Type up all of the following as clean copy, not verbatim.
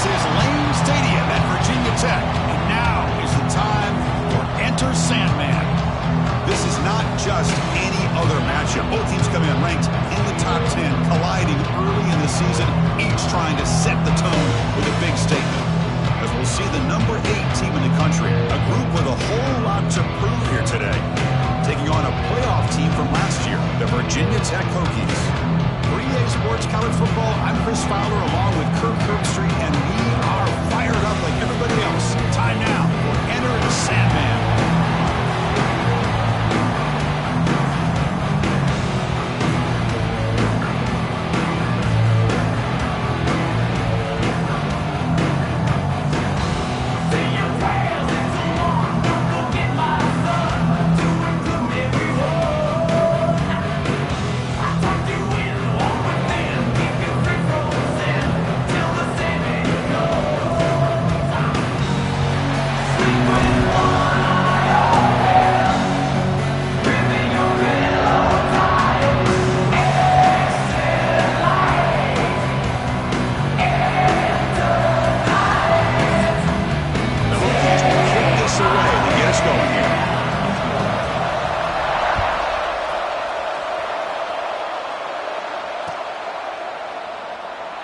is Lane Stadium at Virginia Tech. And now is the time for Enter Sandman. This is not just any other matchup. Both teams coming unranked in the top 10, colliding early in the season, each trying to set the tone with a big statement. As we'll see the number 8 team in the country, a group with a whole lot to prove here today, taking on a playoff team from last year, the Virginia Tech Hokies. For EA Sports College Football, I'm Chris Fowler along with Kirk Herbstreit, and we are fired up like everybody else. Time now for Enter the Sandman.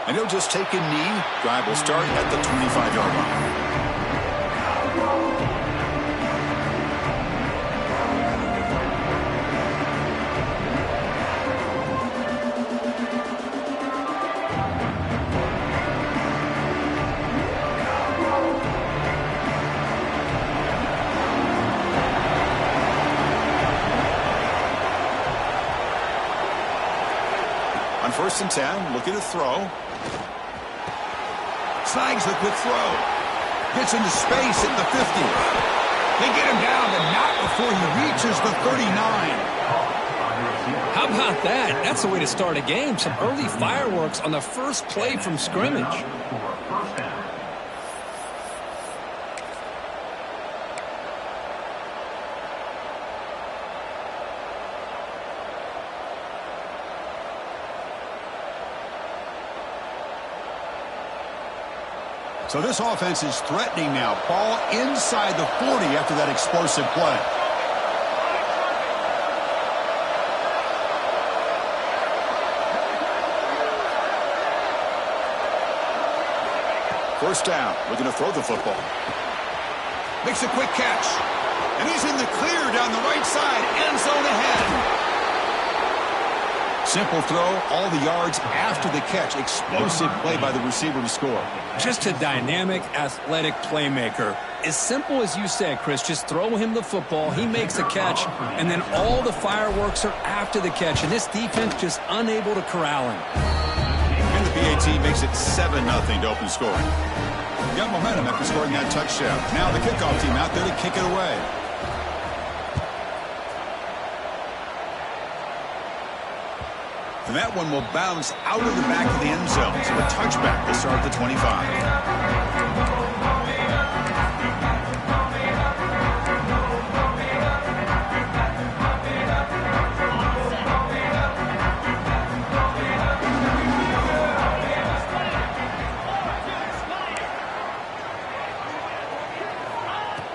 And he'll just take a knee. Drive will start at the 25-yard line. On 1st and 10, looking to throw. Snags the quick throw. Gets into space at the 50. They get him down, but not before he reaches the 39. How about that? That's the way to start a game. Some early fireworks on the first play from scrimmage. So this offense is threatening now. Ball inside the 40 after that explosive play. First down, looking to throw the football. Makes a quick catch. And he's in the clear down the right side, end zone ahead. Simple throw, all the yards after the catch. Explosive play by the receiver to score. Just a dynamic, athletic playmaker. As simple as you said, Chris, just throw him the football, he makes a catch, and then all the fireworks are after the catch, and this defense just unable to corral him. And the PAT makes it 7-0 to open scoring. Got momentum after scoring that touchdown. Now the kickoff team out there to kick it away. And that one will bounce out of the back of the end zone. So a touchback will start at the 25.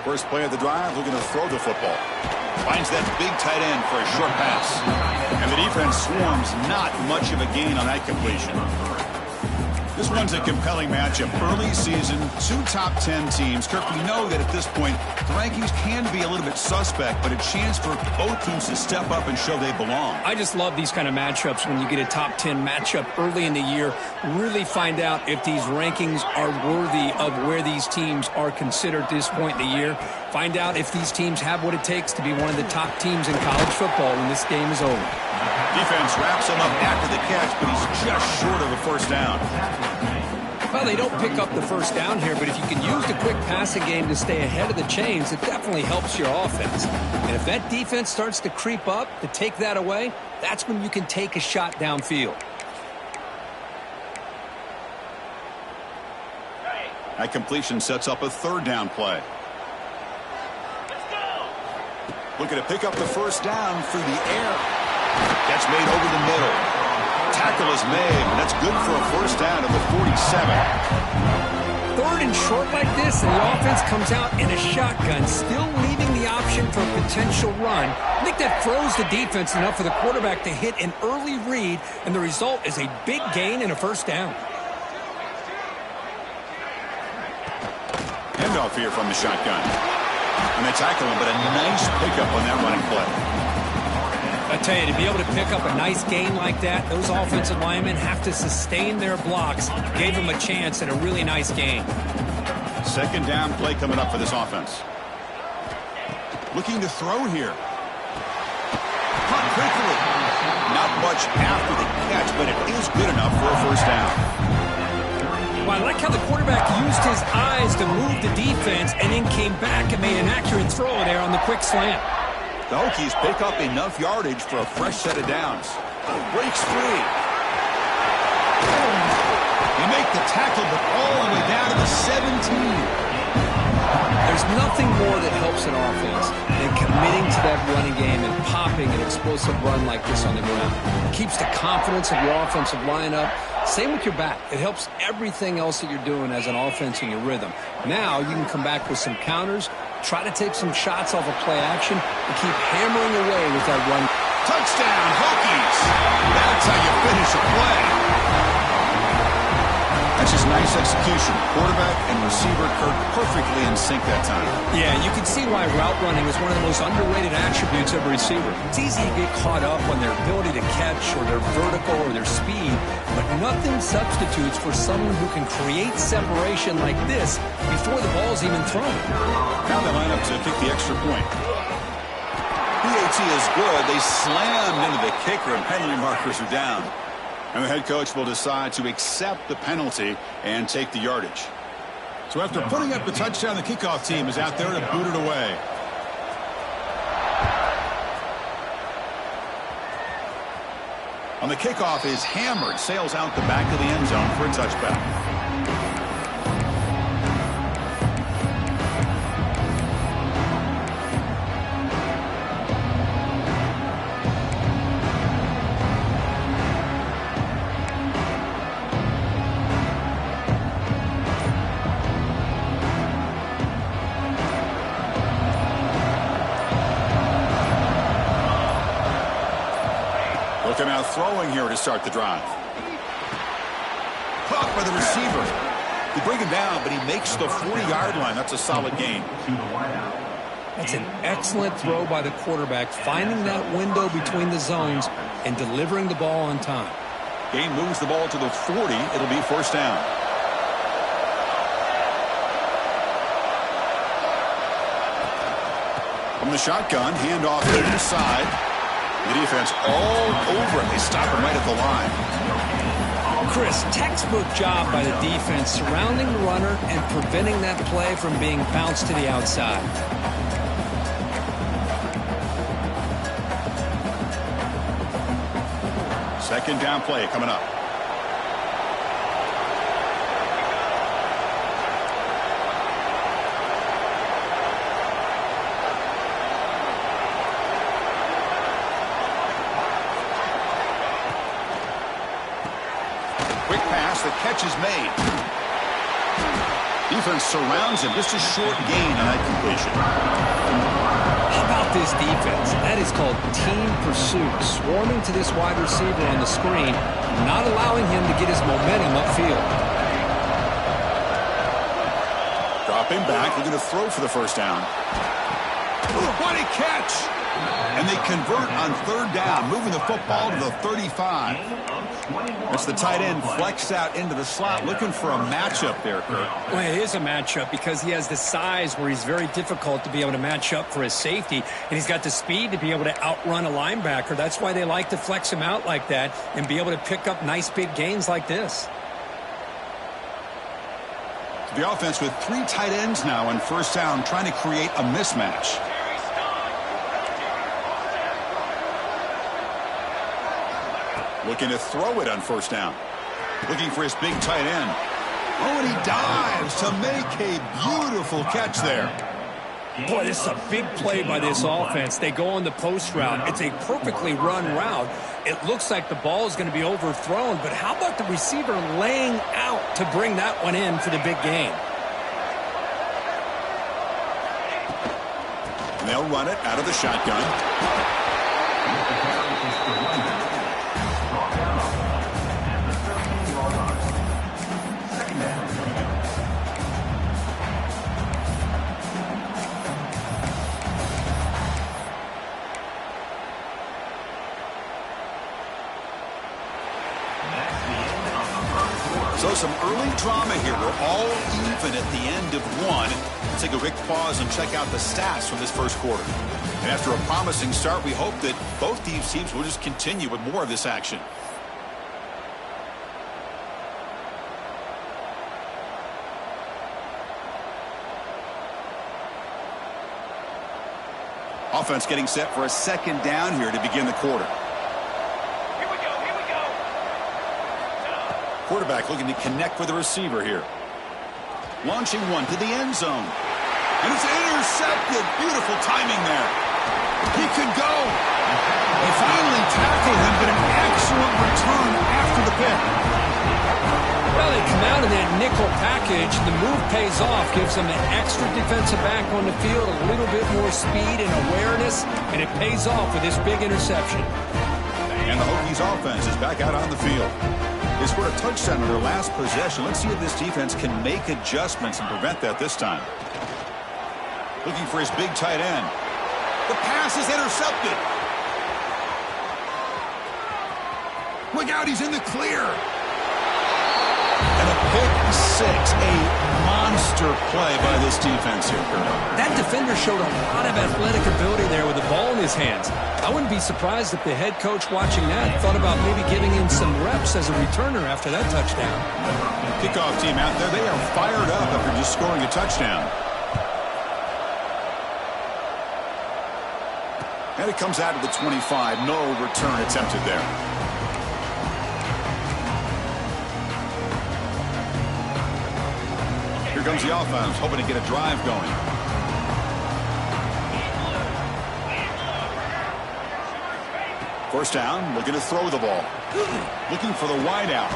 First play of the drive, looking to throw the football. Finds that big tight end for a short pass. And the defense swarms, not much of a gain on that completion. This one's a compelling matchup. Early season, 2 top 10 teams. Kirk, we know that at this point, the rankings can be a little bit suspect, but a chance for both teams to step up and show they belong. I just love these kind of matchups when you get a top 10 matchup early in the year. Really find out if these rankings are worthy of where these teams are considered at this point in the year. Find out if these teams have what it takes to be one of the top teams in college football when this game is over. Defense wraps him up after the catch, but he's just short of a first down. Well, they don't pick up the first down here, but if you can use the quick passing game to stay ahead of the chains, it definitely helps your offense. And if that defense starts to creep up to take that away, that's when you can take a shot downfield. That completion sets up a 3rd down play. Looking to pick up the first down through the air. That's made over the middle. Tackle is made, and that's good for a first down at the 47. 3rd and short like this, and the offense comes out in a shotgun, still leaving the option for a potential run. I think that throws the defense enough for the quarterback to hit an early read, and the result is a big gain and a first down. Handoff here from the shotgun. And they tackle him, but a nice pickup on that running play. I tell you, to be able to pick up a nice gain like that, those offensive linemen have to sustain their blocks. Gave them a chance and a really nice gain. 2nd down play coming up for this offense. Looking to throw here. Caught quickly. Not much after the catch, but it is good enough for a first down. Well, I like how the quarterback used his eyes to move the defense and then came back and made an accurate throw there on the quick slant. The Hokies pick up enough yardage for a fresh set of downs. Breaks free. They make the tackle, but all the way down to the 17. There's nothing more that helps an offense than committing to that running game and popping an explosive run like this on the ground. It keeps the confidence of your offensive line up. Same with your back. It helps everything else that you're doing as an offense in your rhythm. Now you can come back with some counters, try to take some shots off of play action, and keep hammering away with that run. Touchdown, Hokies! That's how you finish a play. That's just nice execution. Quarterback and receiver Kirk perfectly in sync that time. Yeah, you can see why route running is one of the most underrated attributes of a receiver. It's easy to get caught up on their ability to catch or their vertical or their speed, but nothing substitutes for someone who can create separation like this before the ball's even thrown. Now they line up to kick the extra point. PAT is good. They slammed into the kicker and penalty markers are down. And the head coach will decide to accept the penalty and take the yardage. So after putting up the touchdown, the kickoff team is out there to boot it away. On the kickoff is hammered, sails out the back of the end zone for a touchback. Looking out throwing here to start the drive. Caught by the receiver. They bring him down, but he makes the 40-yard line. That's a solid gain. That's an excellent throw by the quarterback, finding that window between the zones and delivering the ball on time. Gain moves the ball to the 40. It'll be first down. From the shotgun, handoff inside. The defense all over it. They stop him right at the line. Chris, textbook job by the defense surrounding the runner and preventing that play from being bounced to the outside. Second down play coming up. The catch is made. Defense surrounds him. Just a short gain on that completion. How about this defense? That is called team pursuit. Swarming to this wide receiver on the screen, not allowing him to get his momentum upfield. Dropping back. They're going to throw for the first down. What a catch! And they convert on third down, moving the football to the 35. That's the tight end flexed out into the slot, looking for a matchup there, Kirk. Well, it is a matchup because he has the size where he's very difficult to be able to match up for his safety, and he's got the speed to be able to outrun a linebacker. That's why they like to flex him out like that and be able to pick up nice big gains like this. The offense with 3 tight ends now on first down, trying to create a mismatch. Looking to throw it on first down. Looking for his big tight end. Oh, and he dives to make a beautiful catch there. Boy, this is a big play by this offense. They go on the post route. It's a perfectly run route. It looks like the ball is going to be overthrown, but how about the receiver laying out to bring that one in for the big gain? And they'll run it out of the shotgun. So some early drama here. We're all even at the end of one. Let's take a quick pause and check out the stats from this first quarter. And after a promising start, we hope that both these teams will just continue with more of this action. Offense getting set for a second down here to begin the quarter. Quarterback looking to connect with the receiver here. Launching one to the end zone. And it's intercepted. Beautiful timing there. He could go. They finally tackled him, but an excellent return after the pick. Well, they come out in that nickel package. The move pays off, gives them an extra defensive back on the field, a little bit more speed and awareness, and it pays off with this big interception. And the Hokies offense is back out on the field. They scored a touchdown on their last possession. Let's see if this defense can make adjustments and prevent that this time. Looking for his big tight end. The pass is intercepted. Look out, he's in the clear. And a pick six, a monster play by this defense here. That defender showed a lot of athletic ability there with the ball in his hands. I wouldn't be surprised if the head coach watching that thought about maybe giving him some reps as a returner after that touchdown. Kickoff team out there, they are fired up after just scoring a touchdown. And it comes out of the 25. No return attempted there. Here comes the offense, hoping to get a drive going. First down, looking to throw the ball. Looking for the wide out.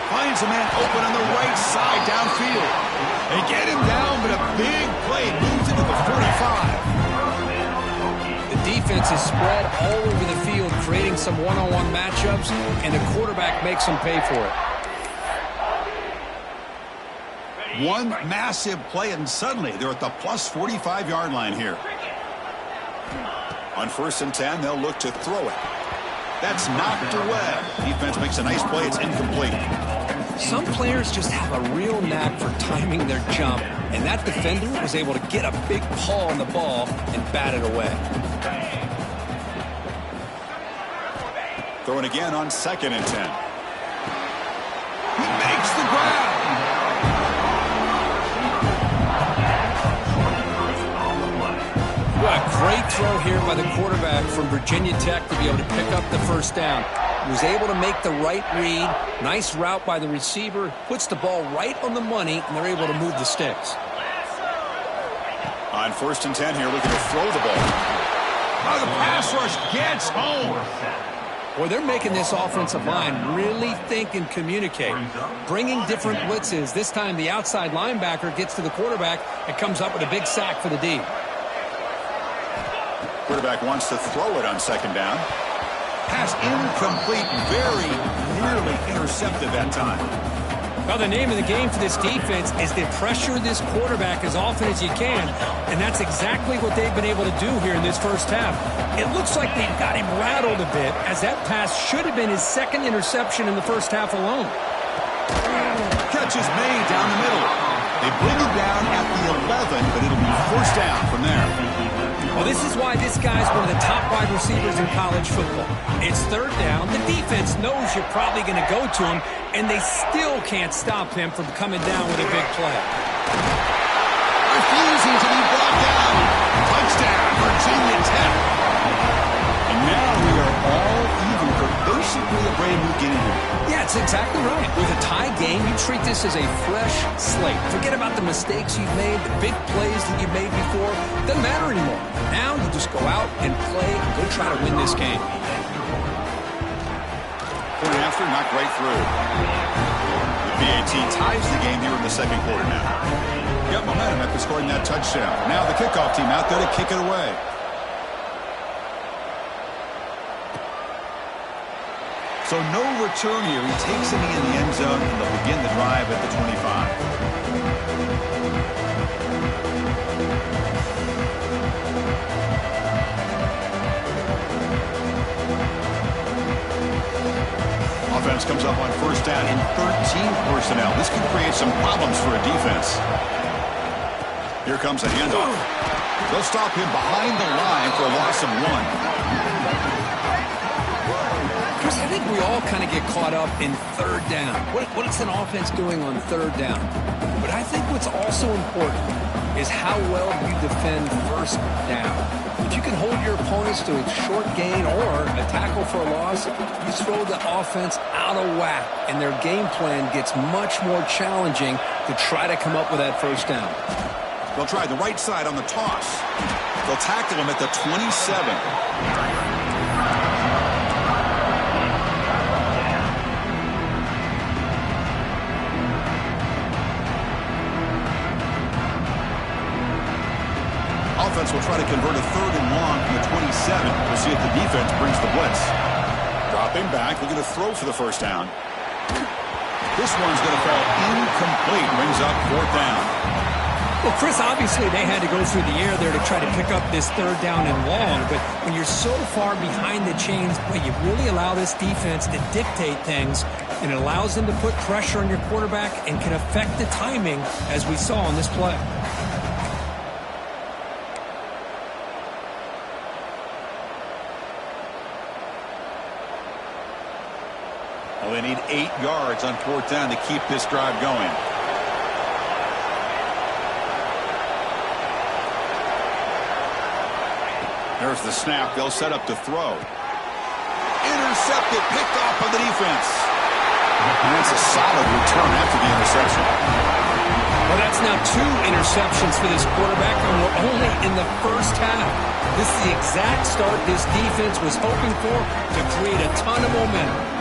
Finds a man open on the right side downfield. They get him down, but a big play moves into the 45. The defense is spread all over the field, creating some one-on-one matchups, and the quarterback makes them pay for it. One massive play, and suddenly they're at the plus 45-yard line here. On 1st and 10, they'll look to throw it. That's knocked away. Defense makes a nice play. It's incomplete. Some players just have a real knack for timing their jump, and that defender was able to get a big paw on the ball and bat it away. Throwing again on 2nd and 10. He makes the grab. What a great throw here by the quarterback from Virginia Tech to be able to pick up the first down. He was able to make the right read. Nice route by the receiver. Puts the ball right on the money, and they're able to move the sticks. On 1st and 10 here, looking to throw the ball. Oh, the pass rush gets home. Well, they're making this offensive line really think and communicate. Bringing different blitzes. This time the outside linebacker gets to the quarterback and comes up with a big sack for the D. Quarterback wants to throw it on 2nd down. Pass incomplete, very nearly intercepted that time. Well, the name of the game for this defense is to pressure this quarterback as often as you can, and that's exactly what they've been able to do here in this first half. It looks like they've got him rattled a bit, as that pass should have been his 2nd interception in the first half alone. Catch is made down the middle. They bring him down at the 11, but it'll be 1st down from there. Well, this is why this guy's one of the top wide receivers in college football. It's 3rd down. The defense knows you're probably going to go to him, and they still can't stop him from coming down with a big play. Refusing to be brought down. Touchdown, Virginia Tech. And now we are all even for this basically a brand new game here. Yeah, it's exactly right. With a tie game, you treat this as a fresh slate. Forget about the mistakes you've made, the big plays that you've made before. Doesn't matter anymore. Now you just go out and play and go try to win this game. Point after, knocked right through. The BAT ties the game here in the second quarter now. Got momentum after scoring that touchdown. Now the kickoff team out there to kick it away. So no return here. He takes it in the end zone, and they'll begin the drive at the 25. Offense comes up on first down in 13 personnel. This could create some problems for a defense. Here comes a handoff. They'll stop him behind the line for a loss of 1. Chris, I think we all kind of get caught up in third down. What is an offense doing on third down? But I think what's also important is how well you defend first down. If you can hold your opponents to a short gain or a tackle for a loss, you throw the offense out of whack, and their game plan gets much more challenging to try to come up with that first down. They'll try the right side on the toss. They'll tackle him at the 27. Offense will try to convert a third and long from the 27. We'll see if the defense brings the blitz. Dropping back, looking to throw for the first down. This one's going to fall incomplete. Brings up fourth down. Well, Chris, obviously they had to go through the air there to try to pick up this third down and long, but when you're so far behind the chains, well, you really allow this defense to dictate things, and it allows them to put pressure on your quarterback and can affect the timing, as we saw on this play. Well, they need 8 yards on fourth down to keep this drive going. There's the snap. They'll set up to throw. Intercepted, picked off by the defense. And that's a solid return after the interception. Well, that's now 2 interceptions for this quarterback, and we're only in the first half. This is the exact start this defense was hoping for to create a ton of momentum.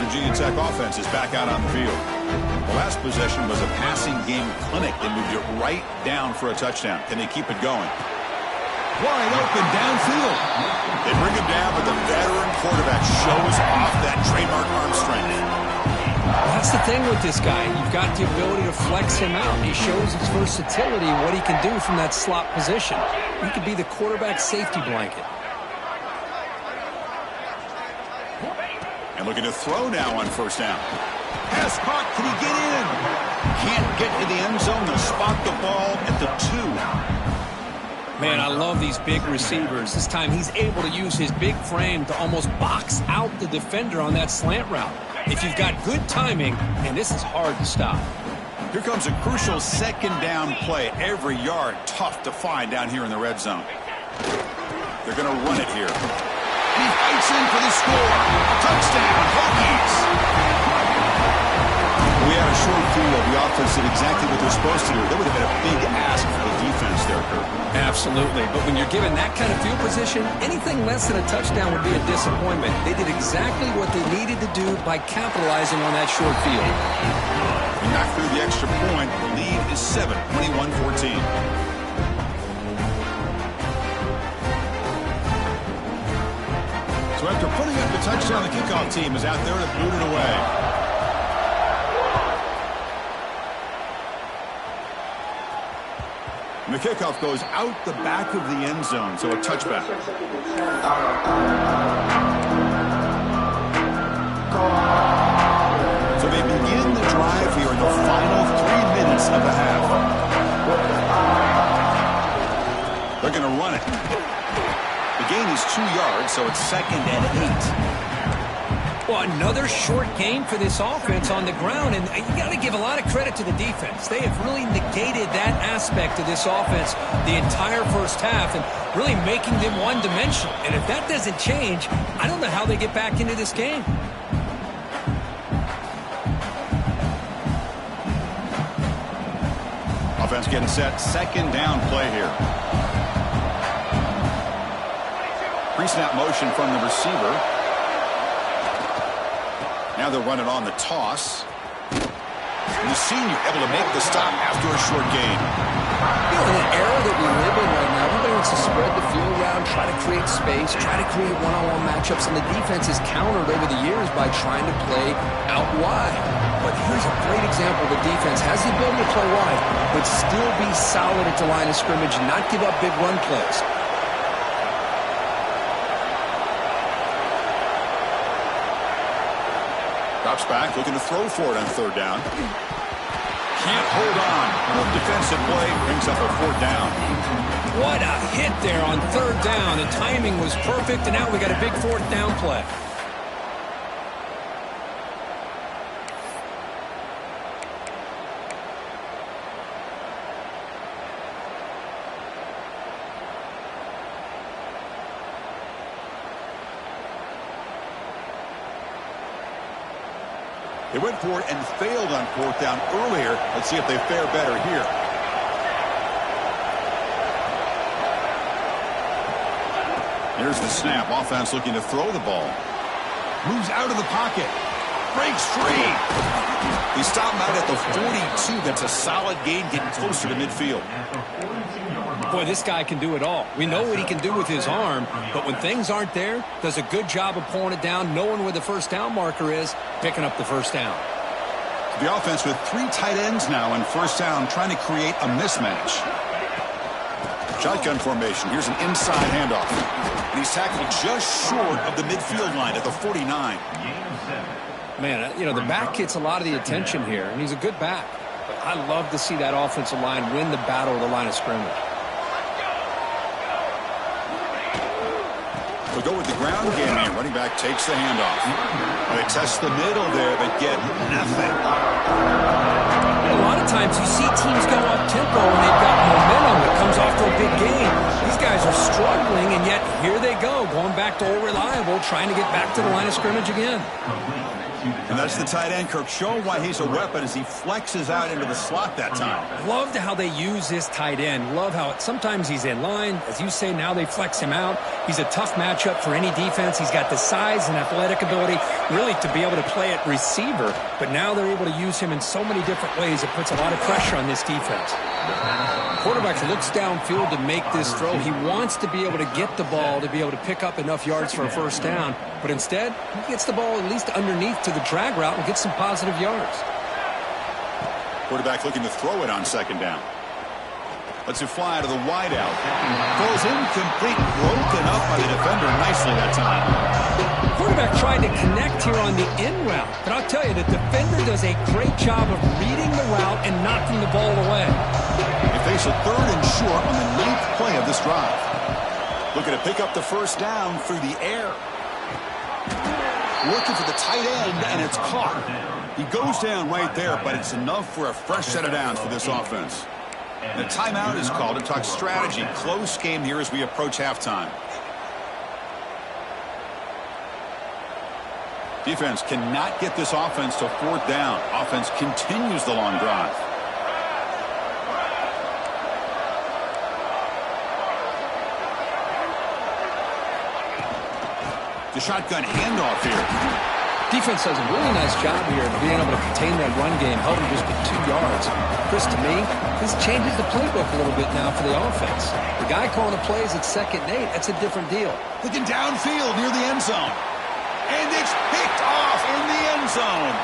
Virginia Tech offense is back out on the field. The last possession was a passing game clinic. They moved it right down for a touchdown. Can they keep it going? Wide open downfield. They bring him down, but the veteran quarterback shows off that trademark arm strength. Well, that's the thing with this guy. You've got the ability to flex him out. He shows his versatility and what he can do from that slot position. He could be the quarterback safety blanket. And looking to throw now on first down. Pass caught. Can he get in? Can't get to the end zone. They'll spot the ball at the 2. Man, I love these big receivers. This time he's able to use his big frame to almost box out the defender on that slant route. If you've got good timing, and this is hard to stop. Here comes a crucial second down play. Every yard tough to find down here in the red zone. They're going to run it here. He fights in for the score. Touchdown, Hokies. We had a short field. The offense did exactly what they're supposed to do. That would have been a big ask for the defense there, Kurt. Absolutely. But when you're given that kind of field position, anything less than a touchdown would be a disappointment. They did exactly what they needed to do by capitalizing on that short field. He knocked through the extra point. The lead is 7, 21-14. So after putting up the touchdown, the kickoff team is out there to boot it away. And the kickoff goes out the back of the end zone, so a touchback. So they begin the drive here in the final 3 minutes of the half. They're going to run it. The gain is 2 yards, so it's 2nd and 8. Well, another short game for this offense on the ground, and you got to give a lot of credit to the defense. They have really negated that aspect of this offense the entire first half and really making them one-dimensional. And if that doesn't change, I don't know how they get back into this game. Offense getting set. Second down play here. Pre-snap motion from the receiver. Now they're running on the toss. And the senior able to make the stop after a short gain. You know, in the era that we live in right now, everybody wants to spread the field around, try to create space, try to create one-on-one matchups, and the defense is countered over the years by trying to play out wide. But here's a great example. The defense has the ability to play wide, but still be solid at the line of scrimmage and not give up big run plays. Drops back, looking to throw for it on third down. Can't hold on. The defensive play brings up a fourth down. What a hit there on third down. The timing was perfect, and now we got a big fourth down play. They went for it and failed on fourth down earlier. Let's see if they fare better here. Here's the snap. Offense looking to throw the ball. Moves out of the pocket. Breaks free. They stop him out at the 42. That's a solid gain, getting closer to midfield. Boy, this guy can do it all. We know what he can do with his arm, but when things aren't there, does a good job of pulling it down, knowing where the first down marker is, picking up the first down. The offense with 3 tight ends now in first down, trying to create a mismatch. Shotgun formation. Here's an inside handoff. And he's tackled just short of the midfield line at the 49. Man, you know, the back gets a lot of the attention here, and he's a good back. But I love to see that offensive line win the battle of the line of scrimmage. We'll go with the ground game here. Running back takes the handoff. They test the middle there, but get nothing. A lot of times you see teams go up-tempo and they've got momentum that comes off to a big gain. These guys are struggling, and yet here they go, going back to old reliable, trying to get back to the line of scrimmage again. And that's the tight end, Kirk, showing why he's a weapon as he flexes out into the slot that time. Loved how they use this tight end. Love how sometimes he's in line. As you say, now they flex him out. He's a tough matchup for any defense. He's got the size and athletic ability really to be able to play at receiver. But now they're able to use him in so many different ways. It puts a lot of pressure on this defense. Quarterback looks downfield to make this throw. He wants to be able to get the ball to be able to pick up enough yards for a first down. But instead, he gets the ball at least underneath to the drag route and gets some positive yards. Quarterback looking to throw it on second down. Lets it fly to the wideout. Throws incomplete, broken up by the defender nicely that time. Quarterback tried to connect here on the in route. But I'll tell you, the defender does a great job of reading the route and knocking the ball away. They face a third and short on the 9th play of this drive. Looking to pick up the first down through the air. Looking for the tight end, and it's caught. He goes down right there, but it's enough for a fresh set of downs for this offense. The timeout is called to talk strategy. Close game here as we approach halftime. Defense cannot get this offense to fourth down. Offense continues the long drive. The shotgun handoff here. Defense does a really nice job here of being able to contain that run game, helping just get 2 yards. Chris, to me, this changes the playbook a little bit now for the offense. The guy calling the plays at 2nd and 8, that's a different deal. Looking downfield near the end zone. And it's picked off in the end zone.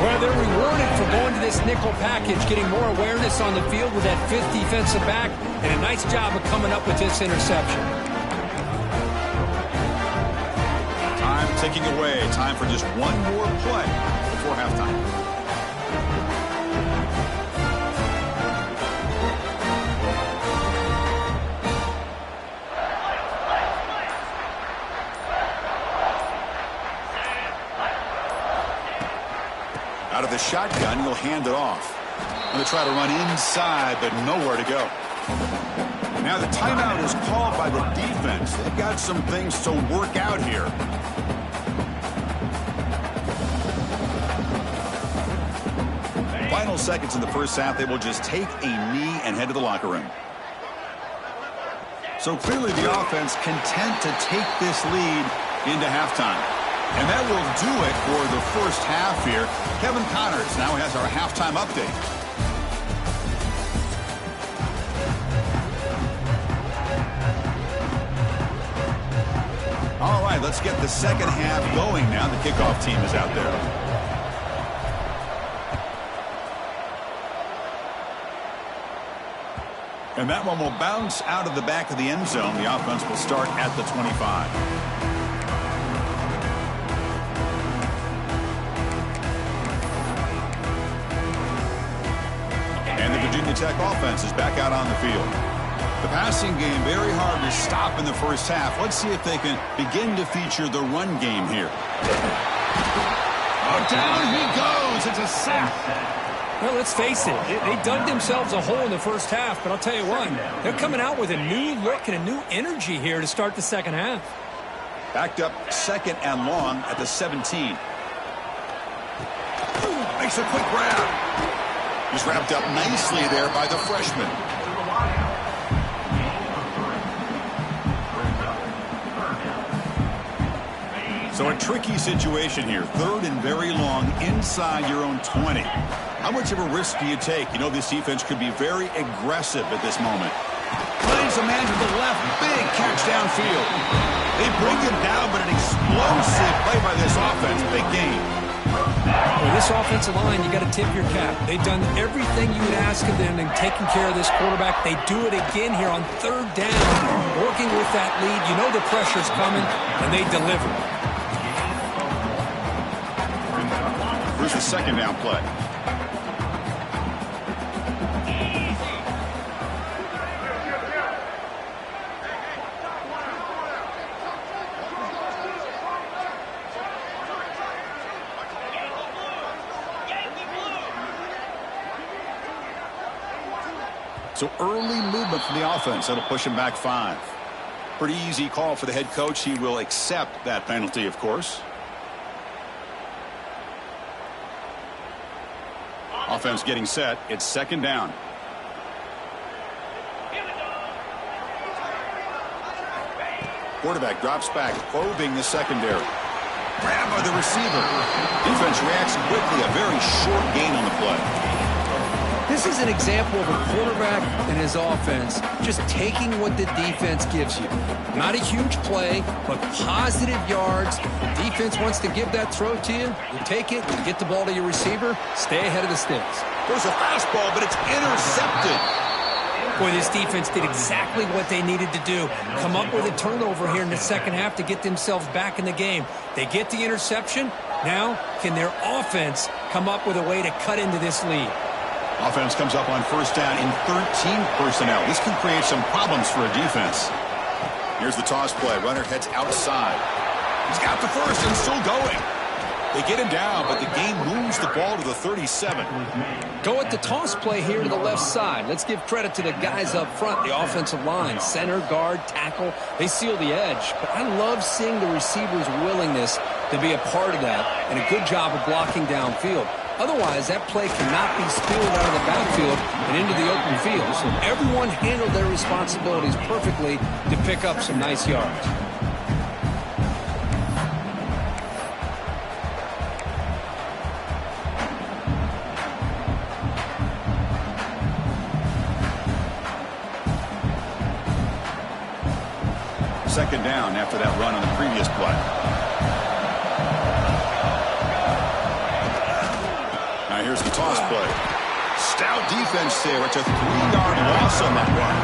Well, they're rewarded for going to this nickel package, getting more awareness on the field with that 5th defensive back, and a nice job of coming up with this interception. Time ticking away. Time for just one more play before halftime. shotgun. He'll hand it off. Going to try to run inside, but nowhere to go. Now the timeout is called by the defense. They've got some things to work out here. Final seconds in the first half. They will just take a knee and head to the locker room. So clearly the offense content to take this lead into halftime. And that will do it for the first half here. Kevin Connors now has our halftime update. All right, let's get the second half going now. The kickoff team is out there. And that one will bounce out of the back of the end zone. The offense will start at the 25. And the Virginia Tech offense is back out on the field. The passing game very hard to stop in the first half. Let's see if they can begin to feature the run game here. Oh, down he goes. It's a sack. Well, let's face it, they dug themselves a hole in the first half, but I'll tell you what, they're coming out with a new look and a new energy here to start the second half. Backed up second and long at the 17. Makes a quick grab. He's wrapped up nicely there by the freshman. So a tricky situation here. Third and very long inside your own 20. How much of a risk do you take? You know this defense could be very aggressive at this moment. Finds a man to the left. Big catch downfield. They bring him down, but an explosive play by this offense. Big game. Well, this offensive line, you got to tip your cap. They've done everything you would ask of them in taking care of this quarterback. They do it again here on third down, working with that lead. You know the pressure's coming, and they deliver. Here's the second down play. So early movement from the offense. That'll push him back 5. Pretty easy call for the head coach. He will accept that penalty, of course. Offense getting set. It's second down. Quarterback drops back, probing the secondary. Grab by the receiver. Defense reacts quickly. A very short gain on the play. This is an example of a quarterback and his offense just taking what the defense gives you. Not a huge play, but positive yards. The defense wants to give that throw to you. You take it, you get the ball to your receiver, stay ahead of the sticks. There's a fastball, but it's intercepted. Boy, this defense did exactly what they needed to do. Come up with a turnover here in the second half to get themselves back in the game. They get the interception. Now, can their offense come up with a way to cut into this lead? Offense comes up on first down in 13 personnel. This can create some problems for a defense. Here's the toss play. Runner heads outside. He's got the first and still going. They get him down, but the game moves the ball to the 37. Go at the toss play here to the left side. Let's give credit to the guys up front, the offensive line, center, guard, tackle. They seal the edge. But I love seeing the receiver's willingness to be a part of that and a good job of blocking downfield. Otherwise, that play cannot be spilled out of the backfield and into the open field. So everyone handled their responsibilities perfectly to pick up some nice yards. Second down after that run on the previous play. Now here's the toss play. Stout defense there. It's a 3-yard loss on that run.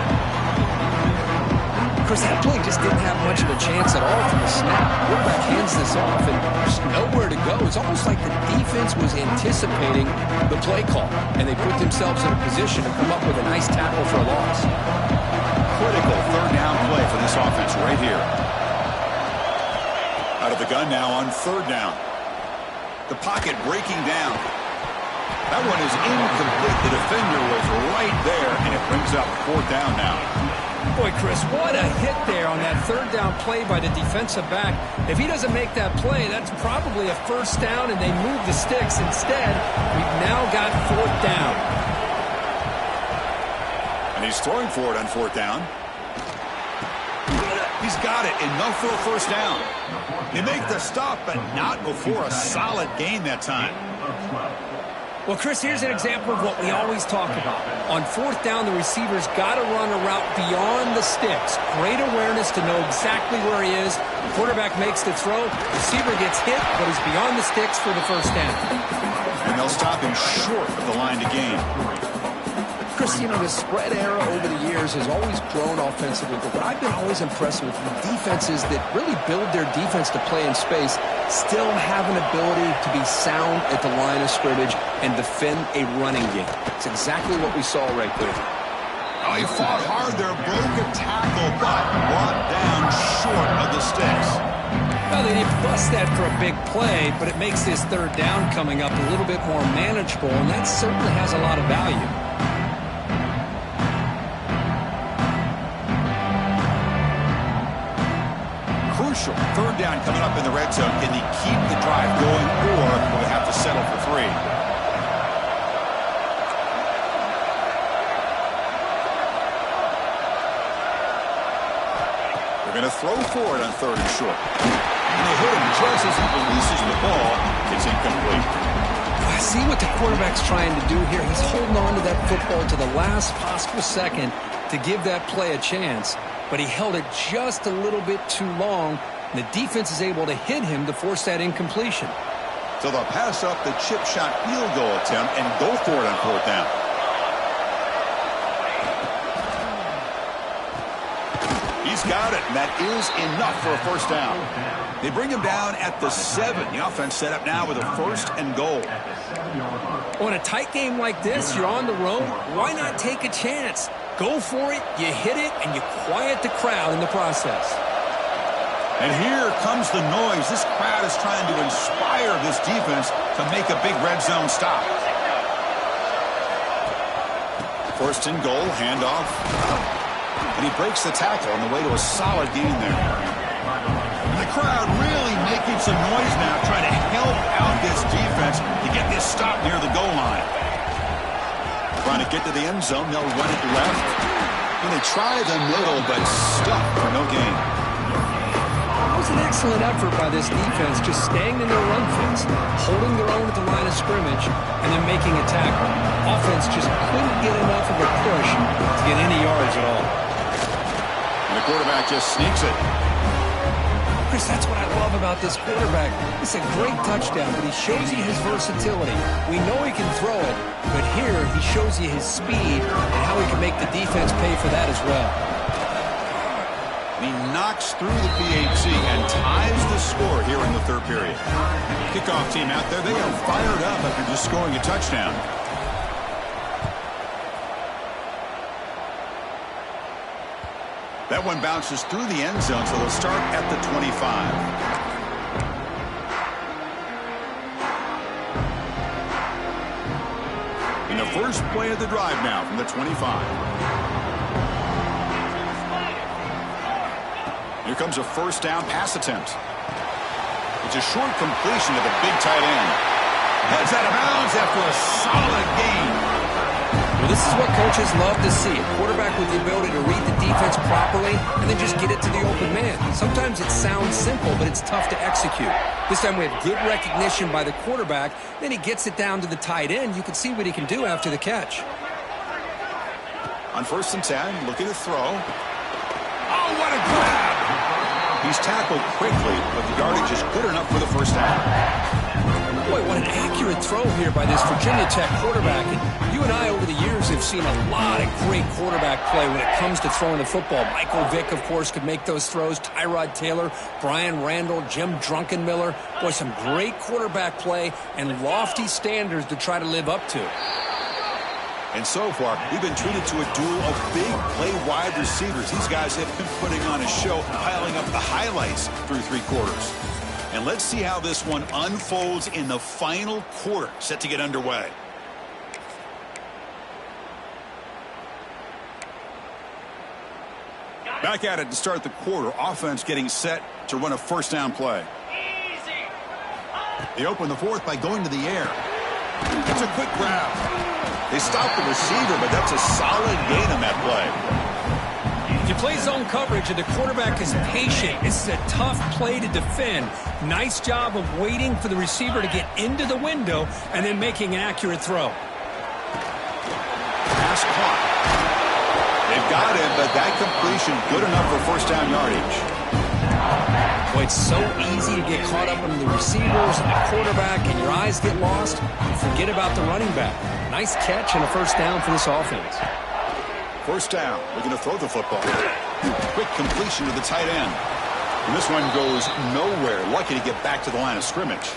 Of course, that play just didn't have much of a chance at all from the snap. Quarterback hands this off and there's nowhere to go. It's almost like the defense was anticipating the play call, and they put themselves in a position to come up with a nice tackle for a loss. Critical third down play for this offense right here. Out of the gun now on third down. The pocket breaking down. That one is incomplete. The defender was right there, and it brings up 4th down now. Boy, Chris, what a hit there on that 3rd down play by the defensive back. If he doesn't make that play, that's probably a 1st down, and they move the sticks. Instead, we've now got 4th down. And he's throwing for it on 4th down. He's got it, enough for a 1st down. They make the stop, but not before a solid gain that time. Well, Chris, here's an example of what we always talk about. On 4th down, the receiver's got to run a route beyond the sticks. Great awareness to know exactly where he is. The quarterback makes the throw. The receiver gets hit, but he's beyond the sticks for the 1st down. And they'll stop him short of the line to gain. Chris, you know, the spread era over the years has always grown offensively, but what I've been always impressed with defenses that really build their defense to play in space still have an ability to be sound at the line of scrimmage and defend a running game. It's exactly what we saw right there. Oh, he fought hard there, broke a tackle, but brought down short of the sticks. Well, they didn't bust that for a big play, but it makes this 3rd down coming up a little bit more manageable, and that certainly has a lot of value. Crucial 3rd down coming up in the red zone. Can he keep the drive going, or will they have to settle for 3? They're going to throw for it on 3rd and short. And they hit him just as he releases the ball. It's incomplete. I see what the quarterback's trying to do here. He's holding on to that football to the last possible second to give that play a chance. But he held it just a little bit too long, and the defense is able to hit him to force that incompletion. So they'll pass up the chip shot field goal attempt and go for it on 4th down. He's got it, and that is enough for a 1st down. They bring him down at the 7. The offense set up now with a 1st and goal. On a tight game like this, you're on the road. Why not take a chance? Go for it, you hit it, and you quiet the crowd in the process. And here comes the noise. This crowd is trying to inspire this defense to make a big red zone stop. 1st and goal, handoff. And he breaks the tackle on the way to a solid gain there. And the crowd really making some noise now, trying to help out this defense to get this stop near the goal line. Trying to get to the end zone, they'll run it left. And they try the middle, but stuck for no gain. That was an excellent effort by this defense, just staying in their run fence, holding their own at the line of scrimmage, and then making a tackle. Offense just couldn't get enough of a push to get any yards at all. And the quarterback just sneaks it. Chris, that's what I love about this quarterback. It's a great touchdown, but he shows you his versatility. We know he can throw it, but here he shows you his speed and how he can make the defense pay for that as well. He knocks through the PAT and ties the score here in the 3rd period. Kickoff team out there, they are fired up after just scoring a touchdown. That one bounces through the end zone, so they'll start at the 25. In the first play of the drive now from the 25. Here comes a 1st down pass attempt. It's a short completion to the big tight end. Heads out of bounds after a solid gain. Well, this is what coaches love to see. A quarterback with the ability to read the defense properly and then just get it to the open man. Sometimes it sounds simple, but it's tough to execute. This time we have good recognition by the quarterback. Then he gets it down to the tight end. You can see what he can do after the catch. On 1st and 10, looking to throw. Oh, what a grab! He's tackled quickly, but the yardage is good enough for the 1st down. Boy, what an accurate throw here by this Virginia Tech quarterback. And you and I, over the years, have seen a lot of great quarterback play when it comes to throwing the football. Michael Vick, of course, could make those throws. Tyrod Taylor, Brian Randall, Jim Druckenmiller. Boy, some great quarterback play and lofty standards to try to live up to. And so far, we've been treated to a duel of big play wide receivers. These guys have been putting on a show, piling up the highlights through 3 quarters. And let's see how this one unfolds in the final quarter, set to get underway. Back at it to start the quarter. Offense getting set to run a first down play. They open the fourth by going to the air. It's a quick grab. They stop the receiver, but that's a solid gain on that play. If you play zone coverage and the quarterback is patient, this is a tough play to defend. Nice job of waiting for the receiver to get into the window and then making an accurate throw. Pass caught. They've got him, but that completion good enough for first down yardage. Boy, it's so easy to get caught up in the receivers and the quarterback, and your eyes get lost. You forget about the running back. Nice catch and a first down for this offense. First down. Looking to throw the football. Quick completion to the tight end. And this one goes nowhere. Lucky to get back to the line of scrimmage.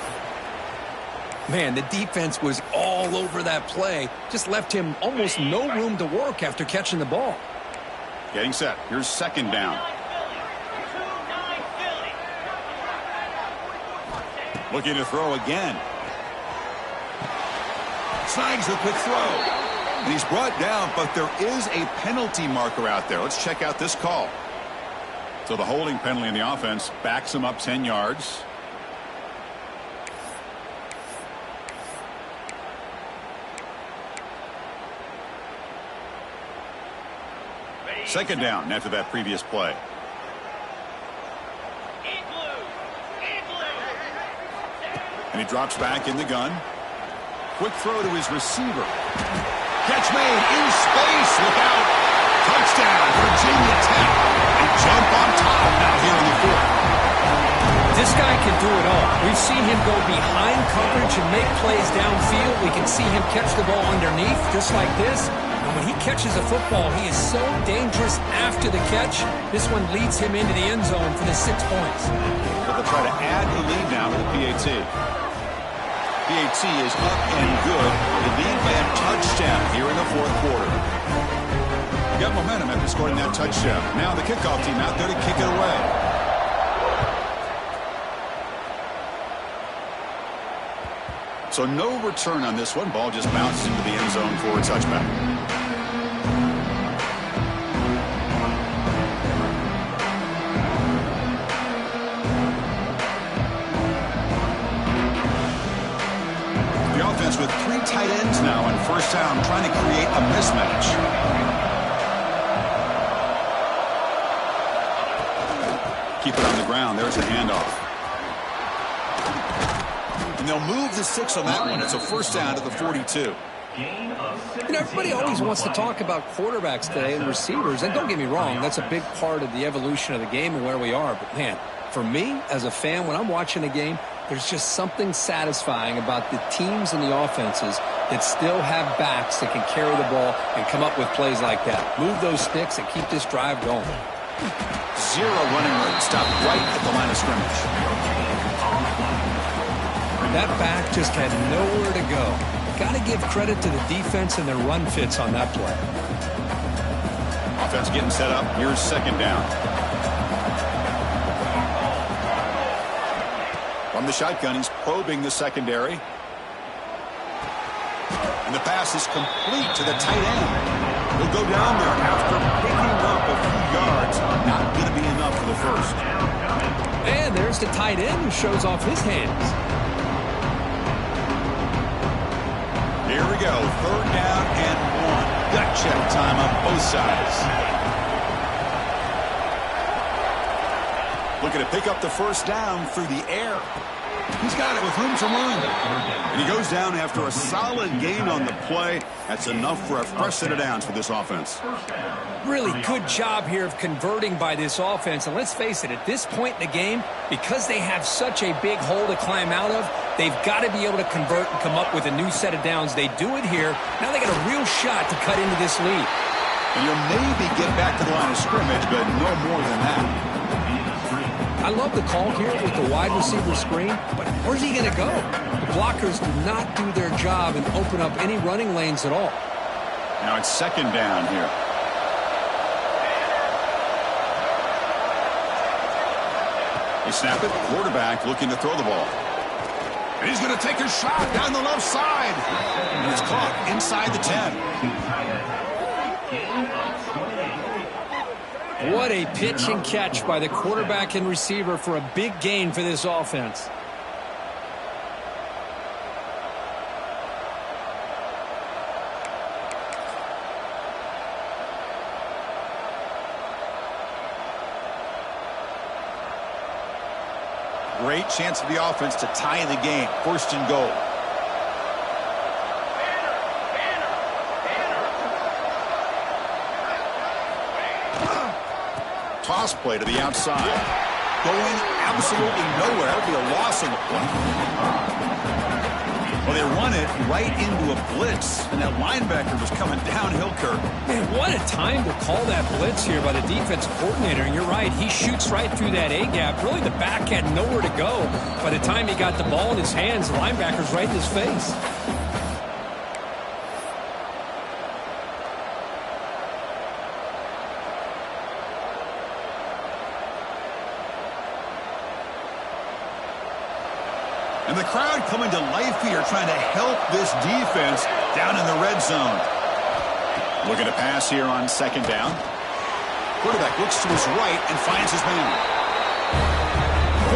Man, the defense was all over that play. Just left him almost no room to work after catching the ball. Getting set. Here's second down. Looking to throw again. Snags the quick throw. And he's brought down, but there is a penalty marker out there. Let's check out this call. So the holding penalty in the offense backs him up 10 yards. Second down after that previous play. And he drops back in the gun. Quick throw to his receiver. Catch made in space. Look out. Touchdown, Virginia Tech. They jump on top now here in the fourth. This guy can do it all. We've seen him go behind coverage and make plays downfield. We can see him catch the ball underneath just like this. And when he catches a football, he is so dangerous after the catch. This one leads him into the end zone for the 6 points. But they'll try to add the lead now to the PAT. PAT is up and good. The lead by a touchdown here in the fourth quarter. You got momentum after scoring that touchdown. Now the kickoff team out there to kick it away. So no return on this one. Ball just bounces into the end zone for a touchback. With 3 tight ends now on first down, trying to create a mismatch. Keep it on the ground. There's the handoff. And they'll move the 6 on that one. It's a first down to the 42. You know, everybody always wants to talk about quarterbacks today and receivers. And don't get me wrong, that's a big part of the evolution of the game and where we are. But, man, for me as a fan, when I'm watching a game, there's just something satisfying about the teams and the offenses that still have backs that can carry the ball and come up with plays like that. Move those sticks and keep this drive going. 0 running room. Stop right at the line of scrimmage. That back just had nowhere to go. Got to give credit to the defense and their run fits on that play. Offense getting set up. Here's second down. From the shotgun, he's probing the secondary. And the pass is complete to the tight end. He'll go down there after picking up a few yards. Not going to be enough for the first. And there's the tight end who shows off his hands. Here we go. Third down and 1. Gut check time on both sides. Looking to pick up the first down through the air. He's got it with room to run. And he goes down after a solid gain on the play. That's enough for a fresh set of downs for this offense. Really good job here of converting by this offense. And let's face it, at this point in the game, because they have such a big hole to climb out of, they've got to be able to convert and come up with a new set of downs. They do it here. Now they got a real shot to cut into this lead. And you'll maybe get back to the line of scrimmage, but no more than that. I love the call here with the wide receiver screen, but where's he going to go? The blockers do not do their job and open up any running lanes at all. Now it's second down here. They snap it. Quarterback looking to throw the ball. And he's going to take a shot down the left side. And it's caught inside the 10. What a pitch and catch by the quarterback and receiver for a big gain for this offense. Great chance for the offense to tie the game. First and goal. Toss play to the outside. Going absolutely nowhere. That would be a loss on the play. Well, they run it right into a blitz, and that linebacker was coming downhill, Kirk. Man, what a time to call that blitz here by the defensive coordinator. And you're right, he shoots right through that A-gap. Really, the back had nowhere to go. By the time he got the ball in his hands, the linebacker's right in his face. And the crowd coming to life here, trying to help this defense down in the red zone. Looking to pass here on second down. Quarterback looks to his right and finds his man.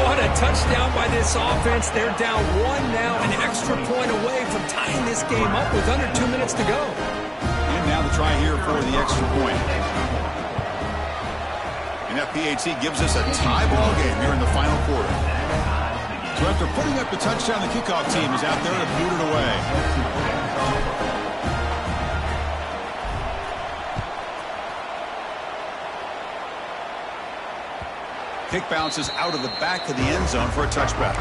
What a touchdown by this offense. They're down one now, an extra point away from tying this game up with under 2 minutes to go. And now the try here for the extra point. And that PAT gives us a tie ball game here in the final quarter. So after putting up the touchdown, the kickoff team is out there to boot it away. Kick bounces out of the back of the end zone for a touchback.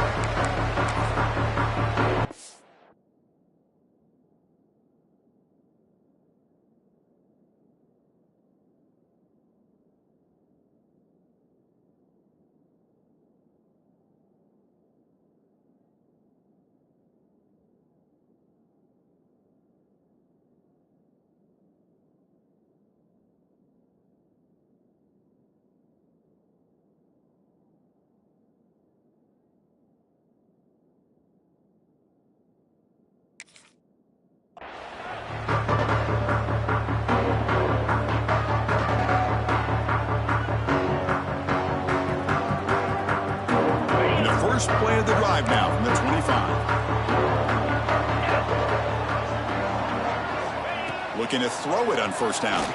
First play of the drive now from the 25. Looking to throw it on first down.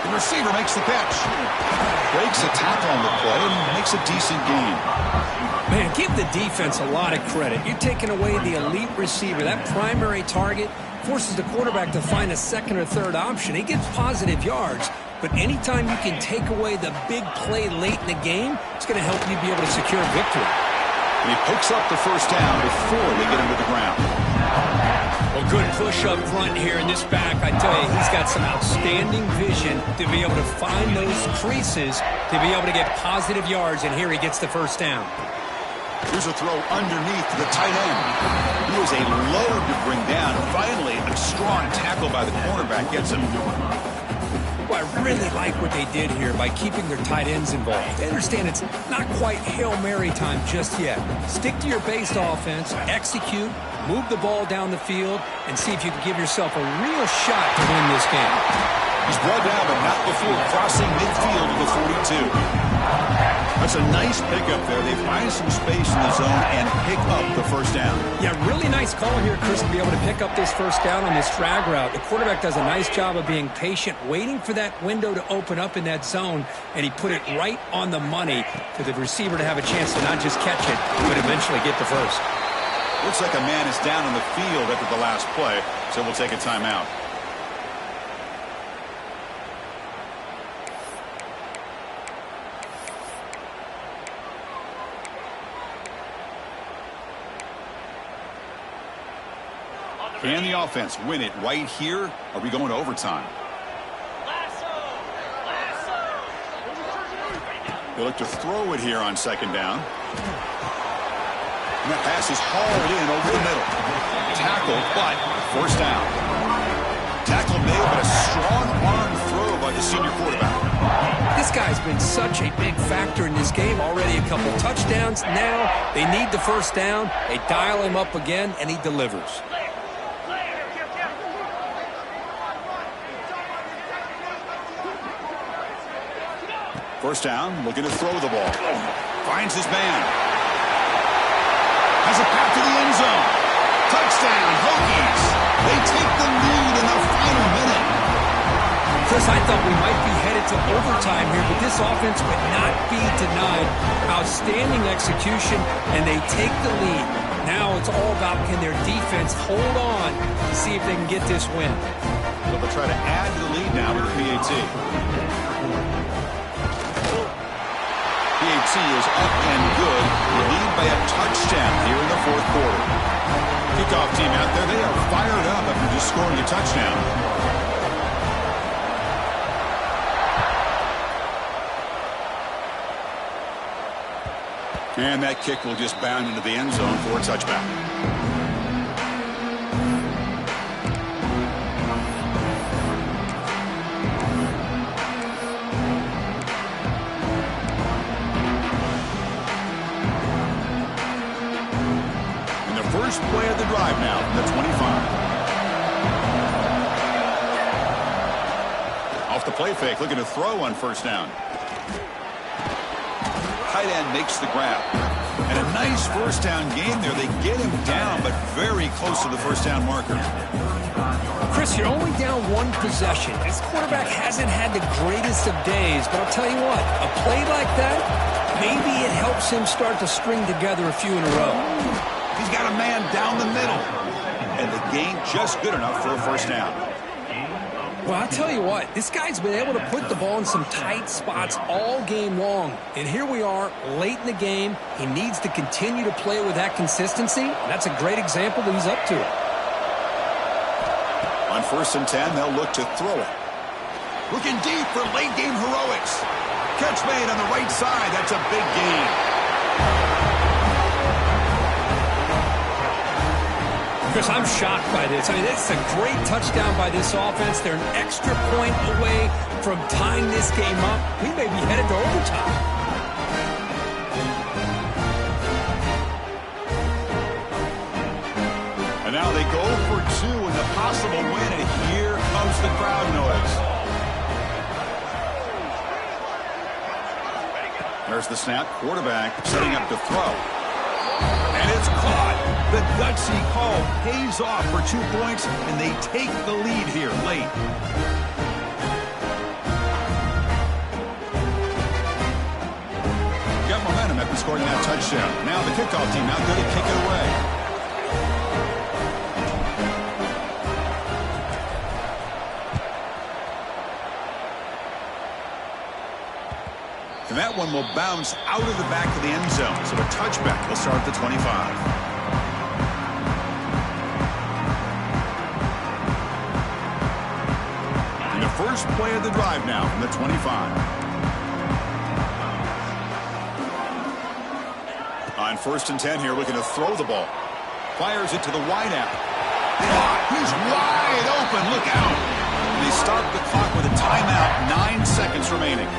The receiver makes the catch. Breaks a tackle on the play and makes a decent gain. Man, give the defense a lot of credit. You're taking away the elite receiver. That primary target forces the quarterback to find a second or third option. He gets positive yards. But anytime you can take away the big play late in the game, it's going to help you be able to secure victory. And he picks up the first down before they get him to the ground. Well, good push up front here in this back. I tell you, he's got some outstanding vision to be able to find those creases, to be able to get positive yards, and here he gets the first down. Here's a throw underneath the tight end. He was a load to bring down. Finally, a strong tackle by the cornerback gets him. Well, I really like what they did here by keeping their tight ends involved. They understand it's not quite Hail Mary time just yet. Stick to your base offense, execute, move the ball down the field, and see if you can give yourself a real shot to win this game. He's brought down, but not before crossing midfield to the 42. That's a nice pickup there. They find some space in the zone and pick up the first down. Yeah, really nice call here, Chris, to be able to pick up this first down on this drag route. The quarterback does a nice job of being patient, waiting for that window to open up in that zone, and he put it right on the money for the receiver to have a chance to not just catch it, but eventually get the first. Looks like a man is down on the field after the last play, so we'll take a timeout. Can the offense win it right here? Are we going to overtime? They look to throw it here on second down. And that pass is hauled in over the middle. Tackle, but first down. Tackle made, but a strong arm throw by the senior quarterback. This guy's been such a big factor in this game. Already a couple touchdowns. Now they need the first down. They dial him up again, and he delivers. First down, looking to throw the ball. Finds his man. Has a path to the end zone. Touchdown, Hokies. They take the lead in the final minute. Chris, I thought we might be headed to overtime here, but this offense would not be denied. Outstanding execution, and they take the lead. Now it's all about can their defense hold on to see if they can get this win. They'll try to add to the lead now with PAT. PAT is up and good. The lead by a touchdown here in the fourth quarter. Kickoff team out there, they are fired up after just scoring a touchdown. And that kick will just bound into the end zone for a touchback. And the first play of the drive now from the 25. Off the play fake, looking to throw on first down. Tight end makes the grab. And a nice first down game there. They get him down, but very close to the first down marker. Chris, you're only down one possession. This quarterback hasn't had the greatest of days, but I'll tell you what, a play like that, maybe it helps him start to string together a few in a row. He's got a man down the middle. And the gain just good enough for a first down. Well, I'll tell you what, this guy's been able to put the ball in some tight spots all game long. And here we are, late in the game. He needs to continue to play with that consistency. That's a great example that he's up to it. On 1st and 10, they'll look to throw it. Looking deep for late game heroics. Catch made on the right side. That's a big gain. Chris, I'm shocked by this. I mean, it's a great touchdown by this offense. They're an extra point away from tying this game up. We may be headed to overtime. And now they go for two in the possible win, and here comes the crowd noise. There's the snap. Quarterback setting up to throw. And it's caught. The gutsy call pays off for 2 points, and they take the lead here late. Got momentum after scoring that touchdown. Now the kickoff team out there to kick it away. And that one will bounce out of the back of the end zone. So a touchback will start at the 25. First play of the drive now from the 25. On 1st and 10 here, looking to throw the ball. Fires it to the wideout. He's wide open. Look out. And they start the clock with a timeout. 9 seconds remaining.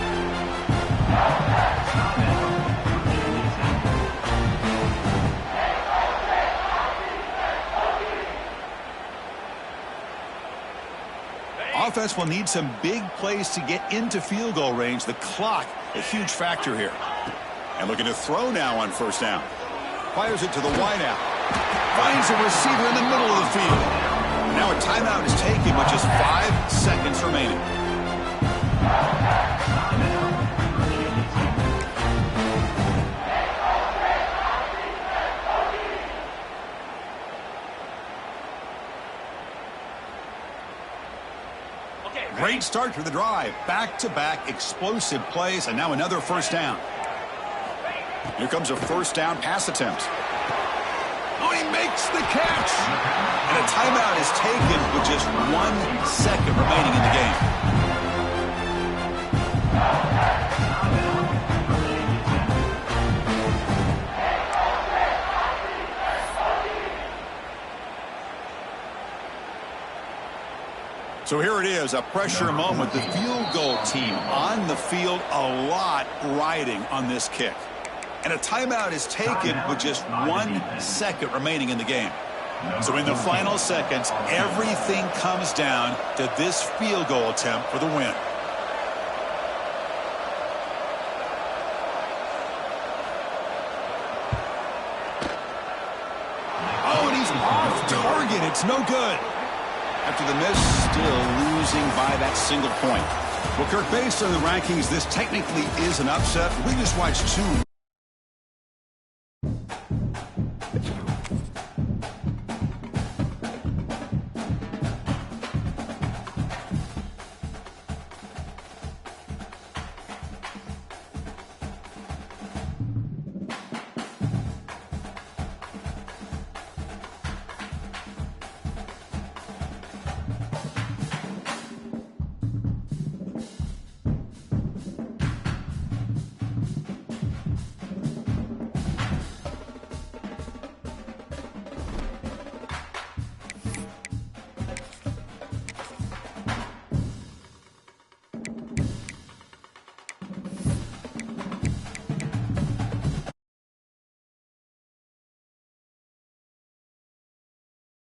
Offense will need some big plays to get into field goal range. The clock, a huge factor here. And looking to throw now on 1st down. Fires it to the wideout. Finds a receiver in the middle of the field. Now a timeout is taken with just 5 seconds remaining. Great start to the drive. Back-to-back explosive plays, and now another first down. Here comes a first down pass attempt. Oh, he makes the catch. And a timeout is taken with just 1 second remaining in the game. So here it is, a pressure moment. The field goal team on the field, a lot riding on this kick. And a timeout is taken with just 1 second remaining in the game. So in the final seconds, everything comes down to this field goal attempt for the win. no good. After the miss, still losing by that single point. Well, Kirk, based on the rankings, this technically is an upset. We just watched two